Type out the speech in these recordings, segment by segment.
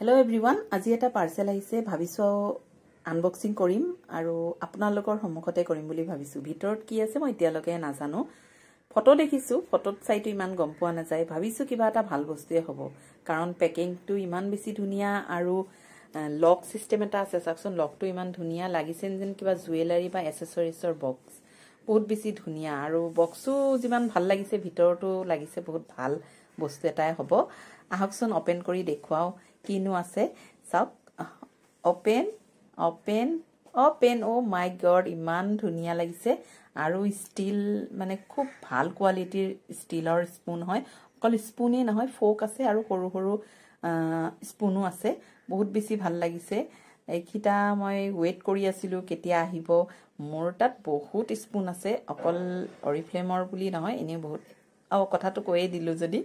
Hello everyone, আজি এটা পাৰ্সেল আহিছে ভাবিছো আনবক্সিং কৰিম আৰু আপোনালোকৰ সন্মুখতে কৰিম বুলি ভাবিছো ভিতৰত কি আছে মই এতিয়ালৈকে নাজানো ফটো দেখিছো ফটোত চাইটো ইমান গম পোৱা নাযায় ভাবিছো কিবা এটা ভাল বস্তুৱে হ'ব কাৰণ পেকিংটো ইমান বেছি ধুনিয়া আৰু লক সিস্টেম এটা আছে সাকচন লকটো ইমান ধুনিয়া লাগিছে যেন কিবা জুৱেলাৰী বা এসেসৰিজৰ বক্স বহুত বেছি ধুনিয়া আৰু বক্সও যিমান ভাল লাগিছে ভিতৰটো লাগিছে বহুত ভাল বস্তু এটাই হ'ব আহকচোন ওপেন কৰি দেখুৱাও কিনো আছে সাক ওপেন ও মাই গড ইমান ধুনিয়া লাগিছে আৰু ষ্টিল মানে খুব ভাল কোৱালিটিৰ ষ্টিলৰ স্পুন হয় অকল স্পুনে নহয় ফোক আছে আৰু সৰু সৰু স্পুনো আছে বহুত বেছি ভাল লাগিছে এইকিটা মই ওয়েট কৰি আছিলো কেতিয়া আহিব মোৰ তাত বহুত স্পুন আছে অকল অৰিফ্লেমৰ বুলি নহয় এনে বহুত কথাটো কৈয়ে দিলো যদি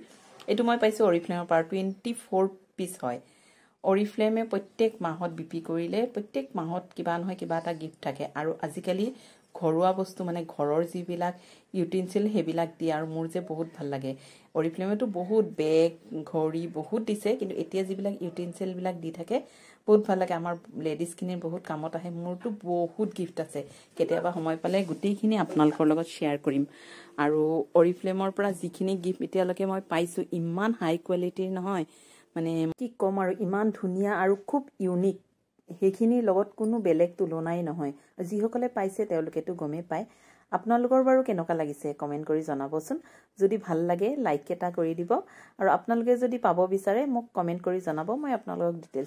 এটো মই পাইছো অৰিফ্লেমৰ পাৰ 24 পিস হয় অৰিফ্লেমে প্ৰত্যেক মাহত বিপি কৰিলে প্ৰত্যেক মাহত কিবা নহয় কিবা এটা গিফট থাকে আৰু আজিকালি ঘৰুৱা বস্তু মানে ঘৰৰ যিবিলাক ইউটেনসিল হেবিলাক দি আৰু মোৰ যে বহুত ভাল লাগে অৰিফ্লেমেটো বহুত বেগ ঘড়ী বহুত দিছে কিন্তু এতিয়া যিবিলাক ইউটেনসিল বিলাক দি থাকে বহুত ভাল লাগে আমাৰ লেডিজ খিনিৰ বহুত কামত আহে মোৰটো বহুত গিফট আছে কেতিয়াবা সময় পালে গুটেইখিনি আপোনালোকৰ লগত শেয়াৰ কৰিম আৰু অৰিফ্লেমৰ পৰা যিখিনি গিফট এতিয়ালৈকে মই পাইছো ইমান হাই কোৱালিটিৰ নহয় মানে কি কম আৰু ইমান ধুনিয়া আৰু খুব ইউনিক হেখিনি লগত কোনো বেলেগ তুলনাই নহয় যিসকলে পাইছে তেওঁলোকেটো গমে পায় আপোনালোকৰ বাৰু কেনেকা লাগিছে কমেন্ট কৰি জনাবচোন যদি ভাল লাগে লাইক এটা কৰি দিব আৰু আপোনালোকে যদি পাব বিচাৰে মোক কমেন্ট কৰি জনাব মই আপোনালোকক ডিটেইলছ